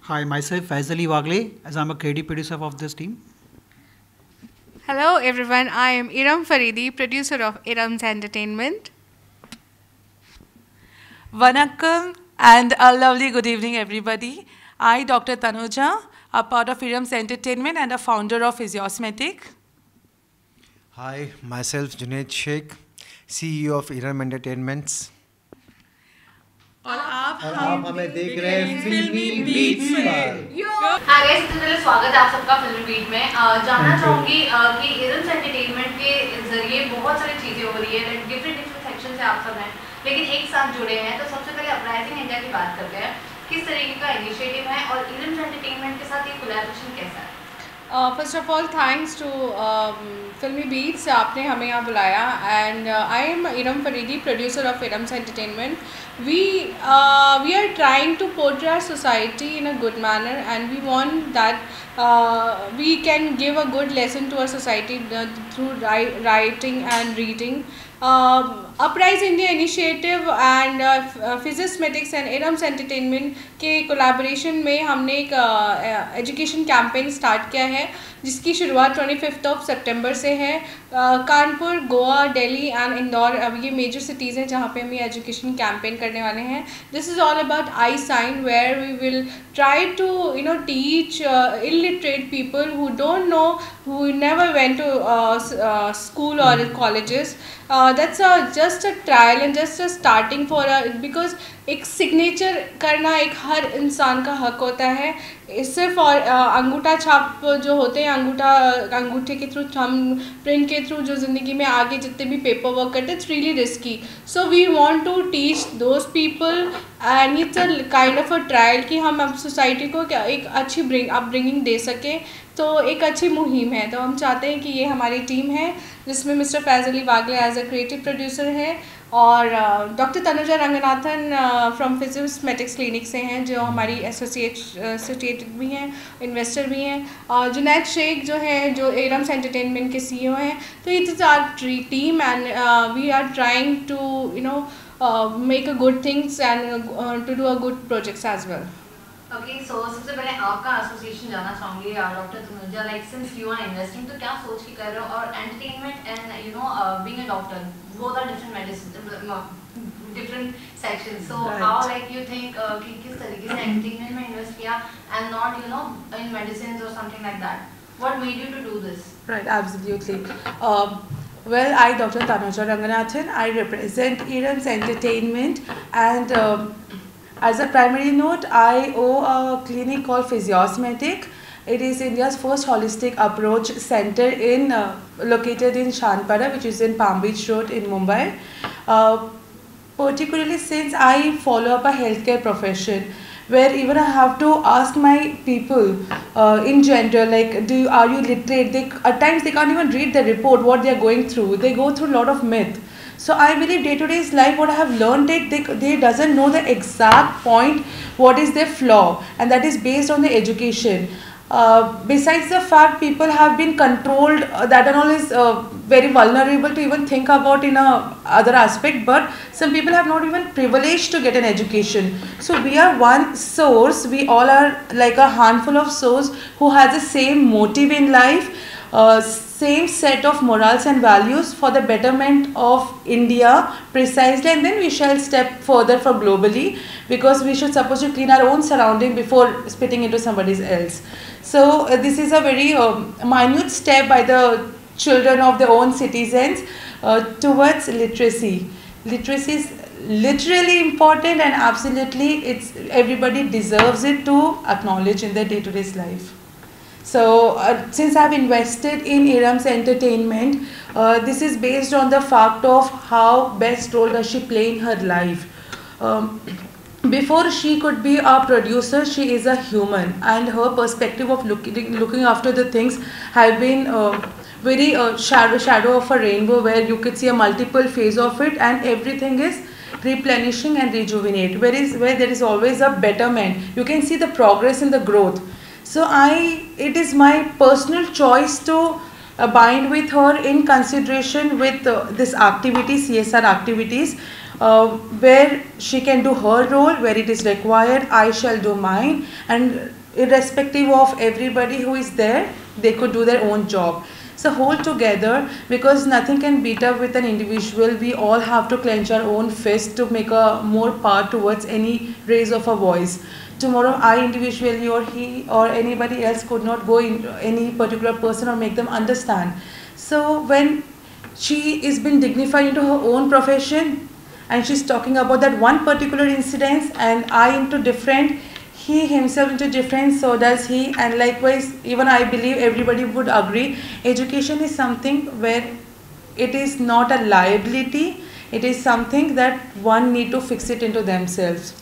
Hi, myself Faisali Wagle, as I'm a creative producer of this team. Hello everyone, I am Iram Faridi, producer of Iram's Entertainment. Vanakkam and a lovely good evening, everybody. I, Dr. Tanuja, a part of Iram's Entertainment and a founder of Physiosmetic. Hi, myself Junaid Sheikh, CEO of Iram Entertainments. और आप आप हमें देख रहे हैं फिल्मी beats पर। हाँ गाइस, सबसे पहले स्वागत है आप सबका फिल्मी बीट में। जानना चाहूँगी कि इरम्स एंटरटेनमेंट के जरिए बहुत सारी चीज़ें हो रही है, लाइक डिफरेंट सेक्शन से आप सब हैं, लेकिन एक साथ जुड़े हैं। तो सबसे पहले अपराइजिंग इंडिया की बात करते हैं, किस तरीके का इनिशिएटिव है और इरम्स एंटरटेनमेंट के साथ ये कोलैबोरेशन कैसा है? First of all thanks to Filmi Beats, आपने हमें यहाँ बुलाया and I am Iram Faridi, producer of Iram's Entertainment. We are trying to portray our society in a good manner, and we want that we can give a good lesson to our society through writing and reading. Uprise India initiative and Physiosmetics and इरम्स entertainment के collaboration में हमने एक education campaign start किया है, जिसकी शुरुआत 25 सितंबर से है. कानपुर, गोवा, दिल्ली एंड इंदौर, अब ये मेजर सिटीज़ हैं जहाँ पे हम ये एजुकेशन कैंपेन करने वाले हैं. This is all about I sign, where we will try to teach illiterate people who don't know, who never went to school or colleges. That's just a trial and just a starting for because एक signature करना एक हर इंसान का हक होता है. सिर्फ और अंगूठा छाप जो होते हैं, अंगूठे के थ्रू, थंब प्रिंट के थ्रू जो ज़िंदगी में आगे जितने भी पेपर वर्क करते हैं, it's really risky. So we want to teach those people and it's a kind of a trial कि हम अब सोसाइटी को क्या एक अच्छी अपब्रिंगिंग दे सकें. तो एक अच्छी मुहिम है. तो हम चाहते हैं कि ये हमारी टीम है, जिसमें mister Faizli Wagle as a creative producer है और doctor Tanuja Ranganathan from Physiosmetics clinic से हैं, जो हमारी एसोसिएटेड भी हैं, इन्वेस्टर भी हैं. जुनैद शेख जो है, जो इरम्स एंटरटेनमेंट के सीईओ हैं. तो it is our team and we are trying to make a good things and to do a good projects as well. Okay, so सबसे पहले आपका एसोसिएशन जानना चाहूँगी doctor Tanuja, like since you are investing, तो क्या सोच के कर रहे हो? और entertainment and being a doctor, both are different medicine, different sections. So how like you think कि किस तरीके से entertainment में invest किया and not in medicines or something like that? What made you to do this? Right, absolutely. Well, I, Dr. Tanuja Ranganathan, I represent Iram's Entertainment, and as a primary note, I own a clinic called Physiosmetic. It is India's first holistic approach center located in Shanpara, which is in Palm Beach Road in Mumbai. Particularly since I follow up a healthcare profession, where even I have to ask my people in general, like, are you literate? At times they can't even read the report, what they are going through. They go through a lot of myth. So I believe day-to-day life, what I have learned, they doesn't know the exact point, what is their flaw, and that is based on the education. Besides the fact people have been controlled, that and all is very vulnerable to even think about in a other aspect, but some people have not even privileged to get an education. So we are one source, we all are like a handful of souls who has the same motive in life, same set of morals and values for the betterment of India precisely, and then we shall step further for globally, because we should supposed to clean our own surrounding before spitting into somebody else. So this is a very minute step by the children of their own citizens towards literacy. Literacy is literally important, and absolutely everybody deserves it to acknowledge in their day-to-day life. So since I have invested in Iram's Entertainment, this is based on the fact of how best role does she play in her life. Before she could be a producer, she is a human, and her perspective of looking after the things have been very shadow of a rainbow, where you could see a multiple phase of it, and everything is replenishing and rejuvenate. Where there is always a betterment, you can see the progress and the growth. So it is my personal choice to bind with her in consideration with this activity, CSR activities. where she can do her role, where it is required, I shall do mine, and irrespective of everybody who is there, they could do their own job. So hold together, because nothing can beat up with an individual. We all have to clench our own fist to make a more power towards any raise of a voice. Tomorrow I individually or he or anybody else could not go in any particular person or make them understand. So when she is being dignified into her own profession and she's talking about that one particular incident, and I into different, he himself into different, so does he, and likewise even I believe everybody would agree, education is something where it is not a liability, it is something that one need to fix it into themselves.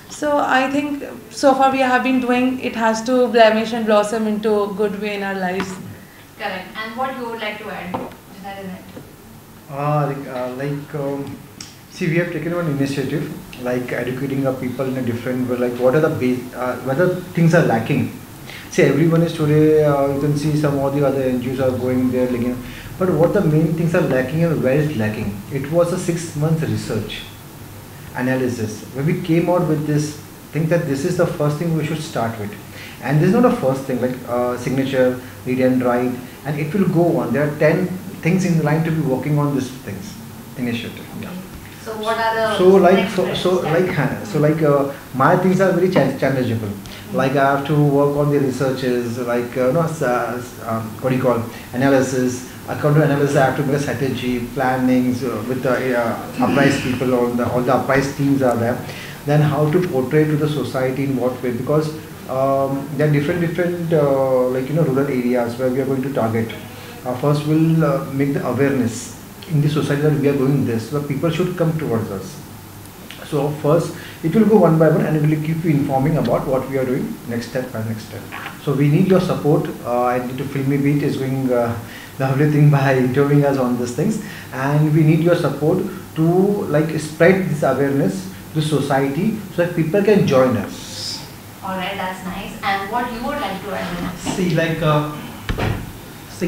So I think so far we have been doing, it has to blemish and blossom into a good way in our lives. Correct. And what you would like to add? See, we have taken one initiative, like educating our people in a different way, like what are the whether things are lacking. See, everyone is today, you can see some of the other NGOs are going there, like, but what the main things are lacking and where is lacking? It was a 6-month research analysis where we came out with this thing that this is the first thing we should start with, and this is not a first thing like signature, read and write, and it will go on. There are 10 things in line to be working on these things initiative. Yeah. So what are the my things are very challengeable. Like I have to work on the researches, like what do you call analysis. According to analysis, I have to make a strategy, plannings with the uprise people, all the uprise teams are there. Then how to portray to the society in what way, because there are different rural areas where we are going to target. First, we'll make the awareness in the society that we are doing this, so people should come towards us. So first, it will go one by one, and we will keep you informing about what we are doing next step by next step. So we need your support. I need to Filmy Beat is going lovely thing by interviewing us on these things, and we need your support to like spread this awareness to society so that people can join us. Alright, that's nice. And what you would like to add? See, like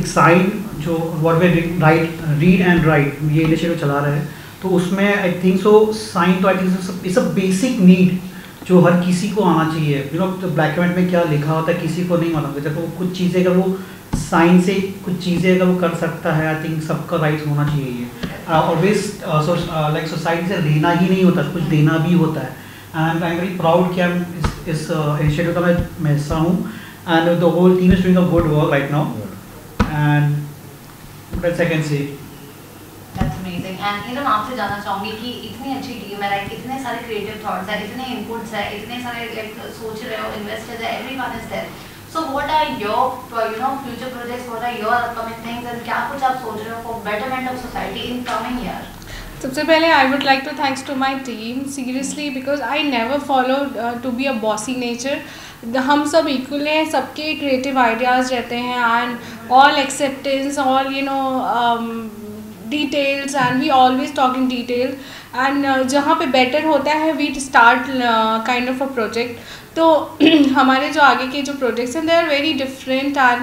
sign जो what we read and write ये initiative चला रहे हैं, तो उसमें I think so sine तो I think it's a basic need जो हर किसी को आना चाहिए. यू नो तो ब्लैक एंड व्हाइट में क्या लिखा होता है किसी को नहीं मालूम, जब वो कुछ चीज़ें अगर वो साइन से कुछ चीज़ें अगर वो कर सकता है, आई थिंक सबका राइट होना चाहिए. ये ऑलवेज लाइक सोसाइटी से लेना ही नहीं होता, कुछ देना भी होता है. And I am very proud कि हम इस इनिशिएटिव का मैं हिस्सा हूँ, and the whole team is doing a good work right now, and that's I can say. That's amazing. And Iram आपसे जानना चाहूँगी कि इतनी अच्छी टीम है, लाइक इतने सारे क्रिएटिव थॉट्स है, इतने इनपुट्स है, इतने सारे लाइक सोच रहे हो, इन्वेस्टर्स है, everyone is there. So what are your future projects? What are your upcoming things? And क्या कुछ आप सोच रहे हो for betterment of society in coming year? सबसे पहले I would like to thanks to my team seriously, because I never followed to be a bossy nature. हम सब इक्वल हैं, सबके क्रिएटिव आइडियाज़ रहते हैं, and all acceptance, all details, and we always talk in detail, and जहाँ पे better होता है we start kind of a project. तो हमारे जो आगे के जो projects हैं they are very different, and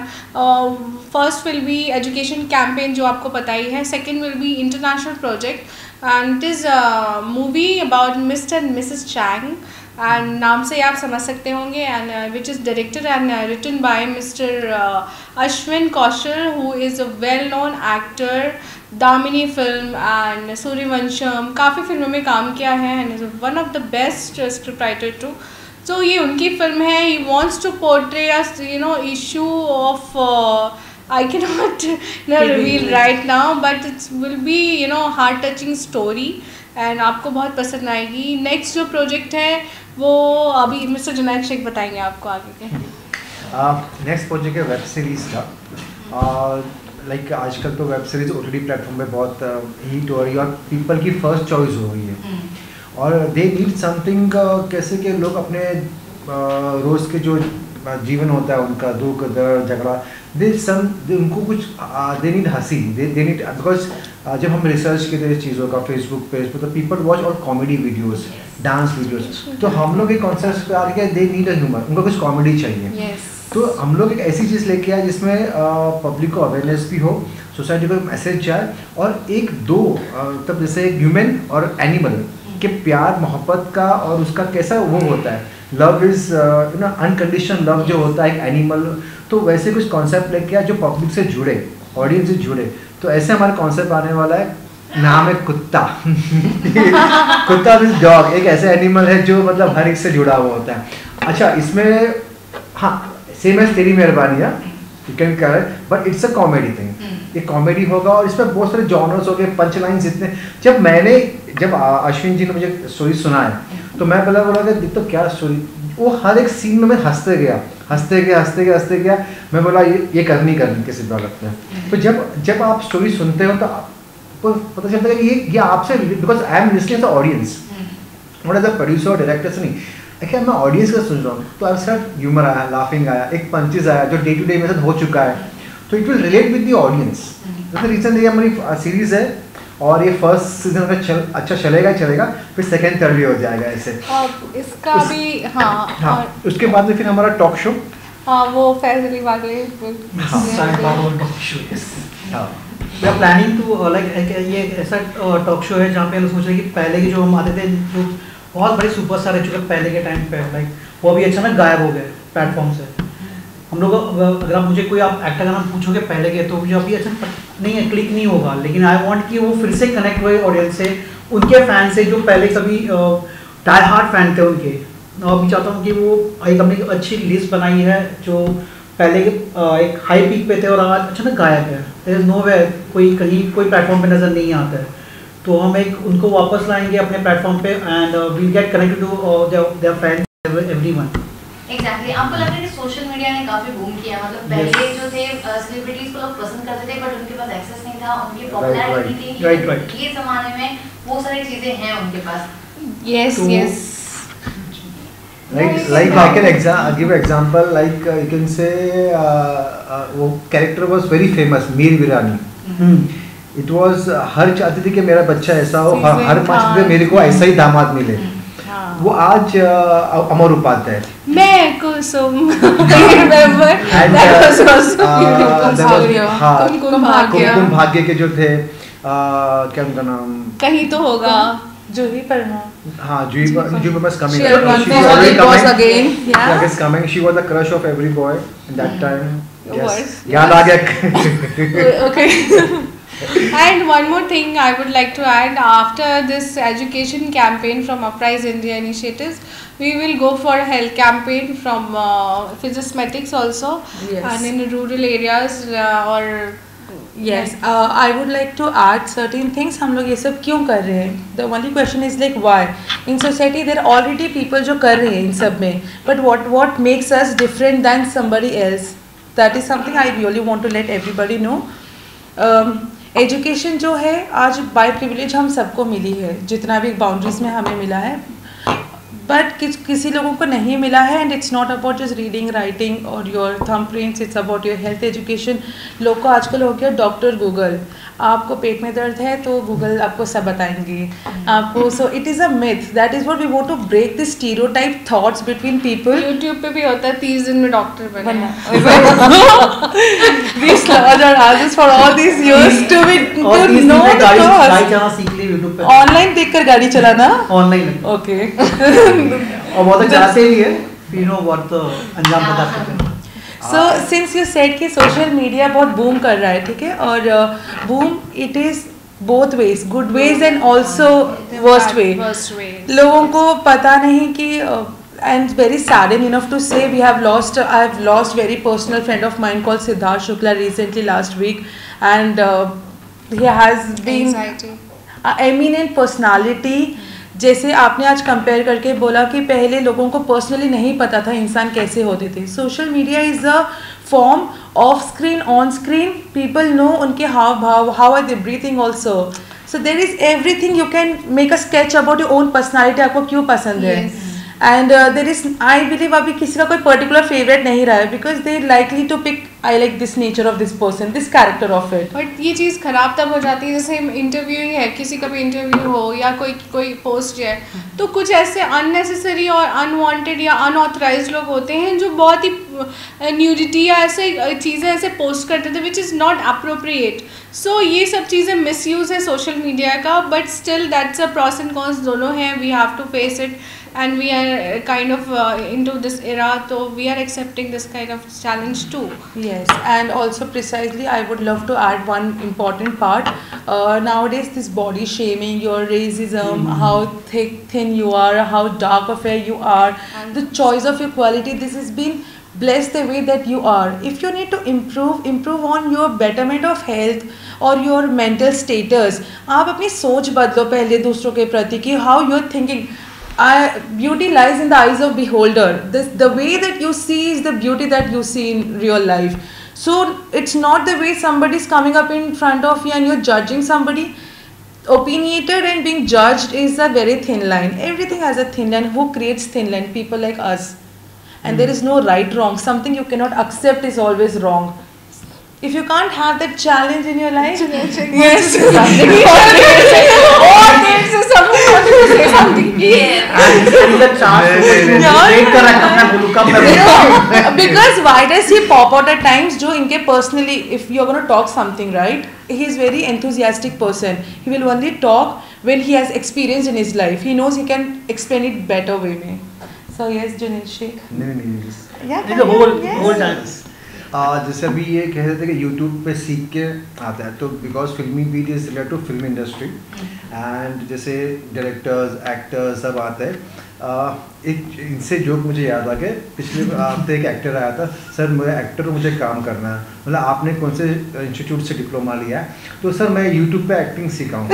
first will be education campaign जो आपको पता ही है, second will be international project, and it is a movie about Mr. and Mrs. Chang, and नाम से आप समझ सकते होंगे, and which is directed and written by Mr. Ashwin Kaushal, who is a well-known actor, Damini film and Sooryavansham, काफ़ी फिल्मों में काम किया है, and is one of the best script writer too. So ये उनकी फिल्म है. He wants to portray us issue of I can not reveal right now, but it's will be heart touching story, and आपको बहुत पसंद आएगी. Next जो project है वो अभी मिस्टर जुनैद शेख बताएंगे आपको आगे के. नेक्स्ट प्रोजेक्ट है वेब सीरीज़ का. लाइक आजकल तो वेब सीरीज OTT प्लेटफॉर्म पे बहुत हिट हो रही है और पीपल की फर्स्ट चॉइस हो रही है, और दे नीड समथिंग, कैसे कि लोग अपने रोज़ के जो जीवन होता है उनका दुख दर्द झगड़ा, उनको कुछ दे नीड हंसी, दे नीड, बिकॉज जब हम रिसर्च करते हैं चीज़ों का फेसबुक पेज पर, तो पीपल वॉच और कॉमेडी वीडियोज़, डांस वीडियोज़, तो हम लोग एक कॉन्सेप्ट पे आ रहे हैं दे नीड अ ह्यूमर, उनको कुछ कॉमेडी चाहिए. तो हम लोग एक ऐसी चीज़ लेके आए जिसमें पब्लिक को अवेयरनेस भी हो, सोसाइटी को मैसेज जाए, और एक दो तब जैसे ह्यूमन और एनिमल के प्यार मोहब्बत का और उसका कैसा वो होता है, लव इज़ अनकंडीशनल लव जो होता है एक एनिमल, तो वैसे कुछ कॉन्सेप्ट लेके आए जो पब्लिक से जुड़े, ऑडियंस से जुड़े। तो ऐसे हमारा कॉन्सेप्ट आने वाला है, नाम है कुत्ता। कुत्ता मीन्स डॉग, एक ऐसा एनिमल है जो मतलब हर एक से जुड़ा हुआ होता है। अच्छा, इसमें हाँ सेम एज तेरी मेहरबानी, you can correct, but it's a comedy thing, ये कॉमेडी होगा और इसमें बहुत सारे जॉनर्स हो गए, पंच लाइन्स इतने। जब अश्विन जी ने मुझे स्टोरी सुनाए तो मैं पहले बोला कि तो क्या स्टोरी, वो हर एक सीन में मैं हंसते गया। मैं बोला ये करनी किसी प्रोडक्ट में। तो जब आप स्टोरी सुनते हो तो आपको पता चलता है कि ये आपसे, because I am listening the audience, not as a producer और डायरेक्टर से नहीं, देखिए मैं ऑडियंस का सुन रहा हूँ, तो अब सर ह्यूमर आया, लाफिंग आया, एक पंचेस आया जो डे टू डे मेरे साथ हो चुका है, तो it will relate with the audience. जैसे रिसेंटली हमारी सीरीज़ है और ये फर्स्ट सीजन में अच्छा चलेगा, फिर सेकंड थर्ड भी हो जाएगा ऐसे। इसका भी हाँ, उसके बाद में फिर हमारा टॉक शो, हाँ वो फैज अली वाले we are planning to like ये ऐसा टॉक शो है जहाँ पे हम सोच रहे हैं कि पहले के जो हम आते थे, जो बहुत बड़े सुपरस्टार रह चुके पहले के टाइम पे, लाइक वो अभी अचानक गायब हो गए प्लेटफॉर्म से। हम लोग अगर आप मुझे कोई आप एक्टर का नाम पूछोगे पहले के, तो मुझे अभी अच्छा नहीं है, क्लिक नहीं होगा, लेकिन आई वांट कि वो फिर से कनेक्ट हुए ऑडियंस से, उनके फैन से जो पहले कभी डाई हार्ड फैन थे उनके। मैं अभी चाहता हूँ कि वो एक हमने अच्छी लिस्ट बनाई है जो पहले एक हाई पीक पे थे और आज अचानक गायब है, देयर इज नो वे, कोई कहीं कोई प्लेटफॉर्म पे नज़र नहीं आता है। तो हम एक उनको वापस लाएंगे अपने प्लेटफॉर्म पे and we'll get connected to their fans, everyone. Exactly, आपको लग रहा है कि सोशल मीडिया ने काफी बूम किया, मतलब पहले जो थे सेलिब्रिटीज को लोग पसंद करते थे बट उनके पास एक्सेस नहीं था, उनकी पॉपुलैरिटी थी, राइट। ये जमाने में वो सारी चीजें हैं उनके पास। Yes like I can give an example, like you can say वो character was very famous, Mir Virani. It was her चाहती थी कि मेरा बच्चा ऐसा हो, हर पाँच मेरे को ऐसा ही दामाद मिले। वो आज अमर उपाध्याय, मैं कुसुम, remember that was also beautiful। Kumkum Bhagya के जो थे, क्या उनका नाम, कहीं तो होगा, जूही परमार, हाँ जूही Parmar is coming, she was the crush of every boy at that time। Yes, याद आ गया। Okay। And one more thing I would like to add, after this education campaign from Uprise India Initiatives, we will go for a health campaign from Physiosmatics also, and in rural areas or yes, I would like to add certain things। हम लोग ये सब क्यों कर रहे हैं? The only question is like why? In society there are already people जो कर रहे हैं इन सब में, but what makes us different than somebody else? That is something I really want to let everybody know। Education जो है आज bye privilege हम सबको मिली है, जितना भी बाउंड्रीज में हमें मिला है, बट किसी लोगों को नहीं मिला है। And it's not about just reading writing और your thumbprints, it's about your health education. लोग को आजकल हो गया डॉक्टर गूगल, आपको पेट में दर्द है तो गूगल आपको सब बताएंगे आपको। So it is a myth, that is what we want to break this stereotype thoughts between people. YouTube पे भी होता है 30 दिन में डॉक्टर बनना। These laws are ours for all these years to know the cause। सीख ली YouTube पे, online देखकर गाड़ी चलाना, ऑनलाइन ओके। और बहुत चलाते भी है, you know what the अंजाम बता सकते हैं। सो सिंस यू सेड कि सोशल मीडिया बहुत बूम कर रहा है, ठीक है, और boom it is both ways, good ways and also worst way. लोगों को पता नहीं कि and very saddened enough to say I have lost very personal friend of mine called Siddharth Shukla recently last week, and he has been an eminent personality। जैसे आपने आज compare करके बोला कि पहले लोगों को पर्सनली नहीं पता था इंसान कैसे होते थे। Social media is a form of screen, on screen people know उनके हाव भाव, how are they breathing also. So there is everything, you can make a sketch about your own personality, आपको क्यों पसंद है। And there is I believe अभी किसी का कोई पर्टिकुलर फेवरेट नहीं रहा है because they likely to pick I like this nature of this person, this character of it. But ये चीज़ ख़राब तब हो जाती है जैसे इंटरव्यू ही है, किसी का भी इंटरव्यू हो या कोई पोस्ट है, तो कुछ ऐसे अननेसेसरी और अनवांटेड या अनऑथराइज लोग होते हैं जो बहुत ही न्यूडिटी या ऐसे चीज़ें ऐसे पोस्ट करते थे which is not appropriate. So ये सब चीज़ें मिसयूज़ है सोशल मीडिया का, but still that's a pros and cons दोनों हैं. We have to face it and we are kind of into this era, so we are accepting this kind of challenge too. Yes, and also precisely I would love to add one important part. Nowadays this body shaming, your racism, how thin you are, how dark of hair you are, and the choice of your quality, this has been blessed the way that you are. If you need to improve on your betterment of health or your mental status, आप अपनी सोच बदलो पहले दूसरों के प्रति कि how you are thinking. Beauty lies in the eyes of beholder. The way that you see is the beauty that you see in real life. So it's not the way somebody is coming up in front of you and you're judging somebody. Opinionated and being judged is a very thin line. Everything has a thin line. Who creates thin line? People like us. And there is no right wrong. Something you cannot accept is always wrong. If you can't have that challenge in your life, yes. Because why does he pop out at times? जो इनके personally, if you're going to talk something, right? He is very enthusiastic person. He will only talk when he has experience in his life. He knows he can explain it better way में. So yes, Junaid Sheikh. नहीं. Yeah. The whole time. जैसे अभी ये कह रहे थे कि YouTube पे सीख के आता है, तो because Filmibeat is related to film industry and जैसे डायरेक्टर्स एक्टर्स सब आते हैं. एक इनसे जोक मुझे याद आ गया, पिछले हफ्ते एक एक्टर आया था, सर मेरा एक्टर मुझे काम करना है. मतलब आपने कौन से इंस्टीट्यूट से डिप्लोमा लिया है? तो सर मैं यूट्यूब पे एक्टिंग सीखा हूँ.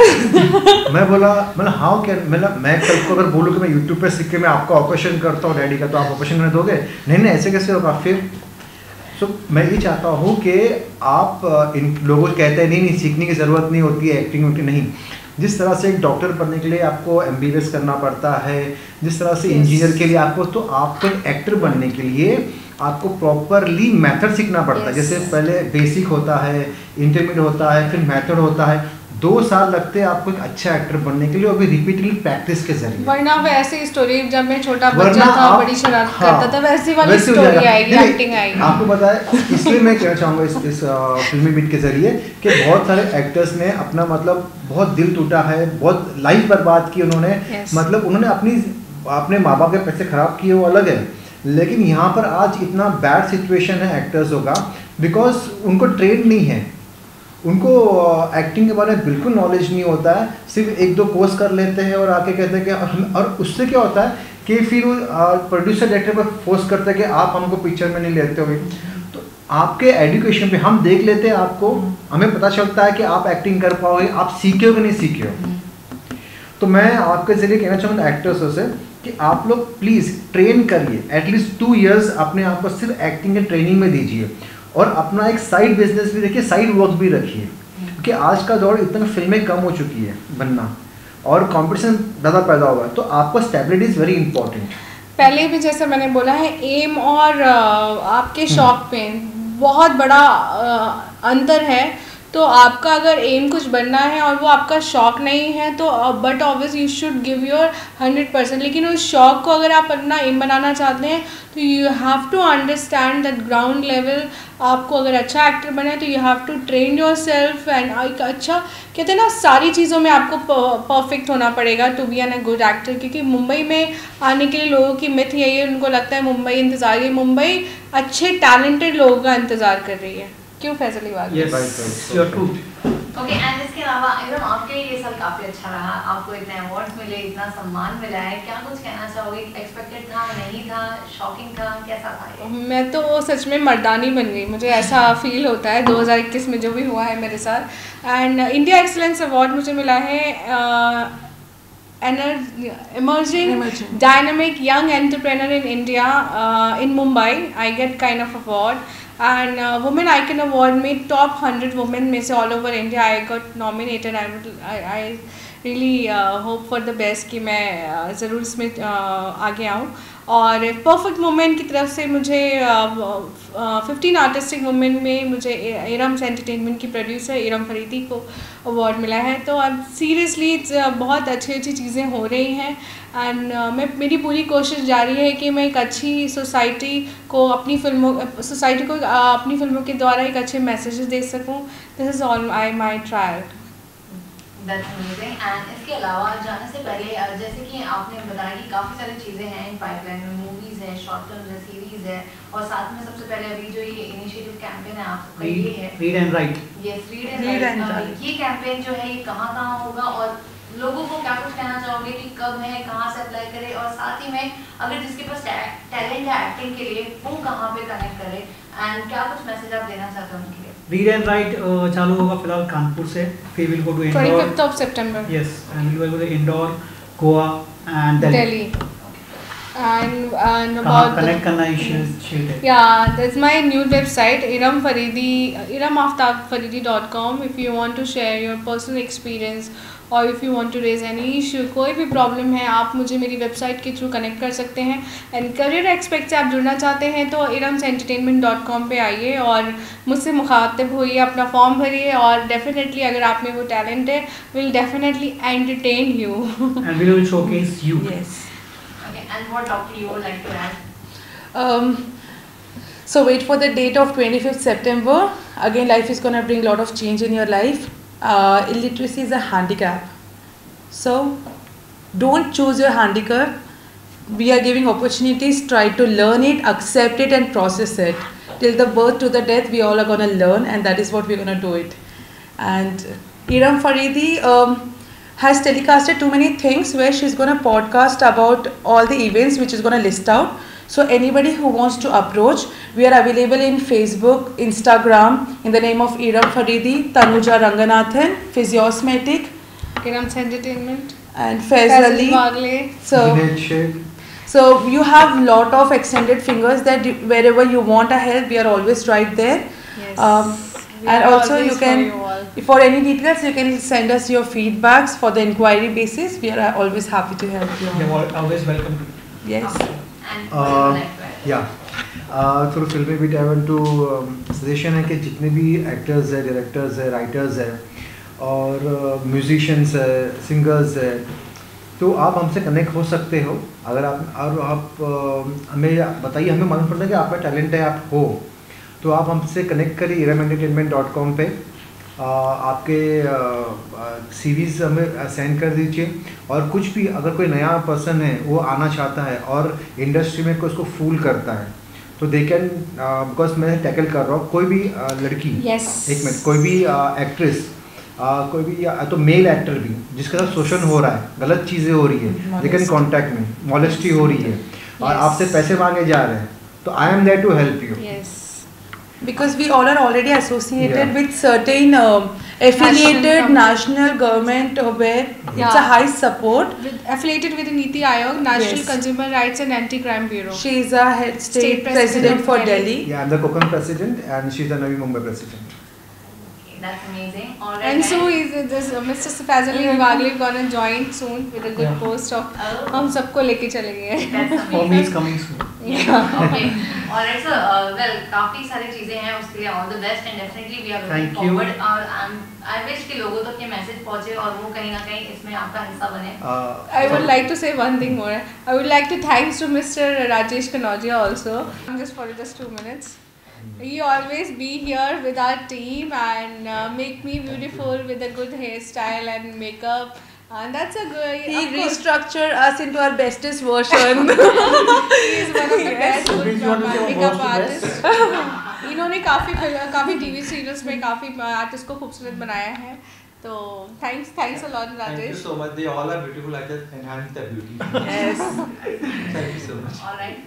मैं बोला मतलब हाउ कैन, मतलब मैं कल को अगर बोलूँ कि मैं यूट्यूब पे सीख के मैं आपका ऑपरेशन करता हूँ डैडी का, तो आप ऑपरेशन करने दोगे? नहीं ऐसे कैसे होगा फिर. मैं ये चाहता हूँ कि आप इन लोगों कहते हैं नहीं सीखने की ज़रूरत नहीं होती है एक्टिंग नहीं. जिस तरह से एक डॉक्टर बनने के लिए आपको MBBS करना पड़ता है, जिस तरह से इंजीनियर के लिए आपको, तो आपको एक एक्टर बनने के लिए आपको प्रॉपरली मेथड सीखना पड़ता है. जैसे पहले बेसिक होता है, इंटरमीडिएट होता है, फिर मेथड होता है. 2 साल लगते हैं आपको एक अच्छा एक्टर बनने के लिए, और भी रिपीटेडली प्रैक्टिस के जरिए. वरना वैसे स्टोरी जब मैं छोटा बच्चा था बड़ी शरारत करता था, वैसी वाली स्टोरी आएगी, एक्टिंग आएगी. आपको पता है, इसलिए मैं कहना चाहूँगा इस फिल्मी बीट के जरिए कि बहुत सारे एक्टर्स ने अपना मतलब बहुत दिल टूटा है, बहुत लाइफ बर्बाद की उन्होंने. मतलब उन्होंने अपने माँ बाप के पैसे खराब किए वो अलग है, लेकिन यहाँ पर आज इतना बैड सिचुएशन है एक्टर्सों का बिकॉज उनको ट्रेन नहीं है, उनको एक्टिंग के बारे में बिल्कुल नॉलेज नहीं होता है. सिर्फ 1-2 कोर्स कर लेते हैं और आके कहते हैं कि, और उससे क्या होता है कि फिर प्रोड्यूसर डायरेक्टर पर फोर्स करते हैं कि आप हमको पिक्चर में नहीं लेते हो. तो आपके एजुकेशन पे हम देख लेते हैं आपको, हमें पता चलता है कि आप एक्टिंग कर पाओगे, आप सीखे हो कि नहीं सीखे हो. तो मैं आपके जरिए कहना चाहूँगा एक्टर्सों से कि आप लोग प्लीज़ ट्रेन करिए, एटलीस्ट 2 years अपने आप को सिर्फ एक्टिंग के ट्रेनिंग में दीजिए, और अपना एक साइड बिजनेस भी रखिए, साइड वर्क भी रखिए. क्योंकि आज का दौर इतना फिल्में कम हो चुकी है बनना, और कंपटीशन ज़्यादा पैदा हुआ है, तो आपको स्टेबिलिटी इज़ वेरी इंपॉर्टेंट. पहले भी जैसे मैंने बोला है, एम और आपके शौक पे बहुत बड़ा अंतर है. तो आपका अगर एम कुछ बनना है और वो आपका शौक नहीं है, तो but obvious you should give your 100%. लेकिन उस शौक को अगर आप अपना एम बनाना चाहते हैं, तो you have to understand that ground level. आपको अगर अच्छा एक्टर बना है तो you have to train yourself and एक अच्छा, कहते हैं ना, सारी चीज़ों में आपको परफेक्ट होना पड़ेगा to be an a good actor. क्योंकि मुंबई में आने के लिए लोगों की मिथ यही है, उनको लगता है मुंबई इंतज़ार, ये मुंबई अच्छे टैलेंटेड लोगों का इंतज़ार कर रही है. क्यों फैसली बात? ओके, एंड इसके अलावा एकदम आपके ये साल काफ़ी अच्छा रहा, आपको इतने अवार्ड्स मिले, इतना सम्मान मिला है, क्या कुछ कहना चाहोगे? एक्सपेक्टेड था, नहीं था, शॉकिंग था, कैसा था? मैं तो सच में मर्दानी बन गई, मुझे ऐसा फील होता है 2021 में जो भी हुआ है मेरे साथ. एंड इंडिया एक्सीलेंस अवार्ड मुझे मिला है emerging dynamic young entrepreneur in India, in Mumbai. I get kind of award. And Women Icon Award में top 100 women में से all over India I got nominated. Really hope for the best कि मैं ज़रूर इसमें आगे आऊँ। और परफेक्ट मोमेंट की तरफ से मुझे 15 आर्टिस्टिक वुमेन में मुझे इरम्स एंटरटेनमेंट की प्रोड्यूसर इरम फरीदी को अवार्ड मिला है। तो अब सीरियसली बहुत अच्छी अच्छी चीज़ें हो रही हैं एंड मेरी पूरी कोशिश जारी है कि मैं एक अच्छी सोसाइटी को अपनी फिल्मों के द्वारा एक अच्छे मैसेजेस दे सकूं। This is all my trial. That's amazing. And इसके अलावा जाने से पहले जैसे कि आपने बताया कि काफ़ी सारी चीज़ें हैं इन पाइपलाइन में, मूवीज़ है, शॉर्ट फिल्म है, सीरीज़ है, और साथ में सबसे पहले अभी जो ये इनिशिएटिव कैंपेन है आप सबका ये है read and right. Yes, read and right. ये कैंपेन जो है ये कहाँ होगा और लोगों को क्या कुछ कहना चाहोगे कि कब है, कहाँ से अप्लाई करें, और साथ ही में अगर जिसके पास टैलेंट है एक्टिंग के लिए वो कहाँ पे कनेक्ट करे, एंड क्या कुछ मैसेज आप देना चाहते हैं उनके लिए? रीड एंड राइट चालू होगा फिलहाल कानपुर से, फिर will go to Indore 25th of September. Yes, and will go to Indore, Goa and Delhi. And कहाँ कनेक्ट करना है? Yeah, that's my new website iramaftabfaridi.com. If you want to share your personal experience or if you want to raise any issue, कोई भी problem है आप मुझे मेरी website के थ्रू कनेक्ट कर सकते हैं। एंड करियर एक्सपेक्ट से आप जुड़ना चाहते हैं तो iramsentertainment.com पे आइए और मुझसे मुखातिब होइए, अपना फॉर्म भरिए, और डेफिनेटली अगर आप में वो टैलेंट है will definitely entertain you and we will showcase you. Yes. Okay, and what doctor you would like to add? So wait for the date of 25th September. Again, life is going to bring a lot of change in your life. Illiteracy is a handicap. So don't choose your handicap. We are giving opportunities. Try to learn it, accept it and process it. Till the birth to the death, we all are going to learn, and that is what we're going to do it. And Iram Faridi has telecasted too many things where she's going to podcast about all the events which is going to list out. So anybody who wants to approach, we are available in Facebook, Instagram in the name of Iram Faridi, Tanuja Ranganathan, Physiosmetic, Iram's Entertainment and Faiz Ali. So you have lot of extended fingers that wherever you want a help, we are always right there. Yes. And also you can, for any details, you can send us your feedbacks for the inquiry basis. We are always happy to help you. You're always welcome. Yes. And what would you like to add? या थोड़ा फिल्मी bit I want to suggestion है कि जितने भी actors है, directors है, writers है और म्यूजिशियंस है, सिंगर्स है, तो आप हमसे कनेक्ट हो सकते हो। अगर आप हमें बताइए, हमें मालूम पड़ता है कि आप में टैलेंट है, आप हो, तो आप हमसे कनेक्ट करिए iramentertainment.com पे। आपके सीरीज़ हमें सेंड कर दीजिए, और कुछ भी अगर कोई नया पर्सन है वो आना चाहता है और इंडस्ट्री में कोई उसको फूल करता है तो दे कैन, बिकॉज मैं टैकल कर रहा हूँ कोई भी लड़की, एक मिनट, कोई भी एक्ट्रेस, कोई भी तो मेल एक्टर भी जिसके साथ शोषण हो रहा है, गलत चीज़ें हो रही है, दे कैन कॉन्टैक्ट में, मॉलेस्टी हो रही है और आपसे पैसे मांगे जा रहे हैं, तो I am there to help you. Because we all are already associated with certain affiliated national government where it's a high support. Affiliated with the Niti Aayog, National Consumer Rights and Anti-Crime Bureau. She is a head state president for Delhi. Yeah, I'm the Kokam president and she's the Navi Mumbai president. That's amazing. All right. And so is this Mr. Faiz Ali Wagli gonna join soon with a good post of हम सबको लेके चलेंगे। That's amazing. For me, it's coming soon. Okay. All right, sir. Well, काफी सारी चीजें हैं, उसके लिए all the best and definitely we are looking forward. और I wish कि लोगों तक ये मैसेज पहुंचे और वो कहीं ना कहीं इसमें आपका हिस्सा बने। I would like to say one thing more. I would like to thanks to Mr. Rajesh Kanodia also. Just for just 2 minutes. He always be here with our team and make me beautiful with a good hairstyle and makeup. And that's a good. He restructured us into our bestest version. He is one of the best makeup worst artists. इन्होंने काफ़ी TV serials में काफ़ी artist को खूबसूरत बनाया है, तो thanks a lot Rajesh. Thank you so much. They all are beautiful. I just enhance their beauty. Yes. Thank you so much. All right.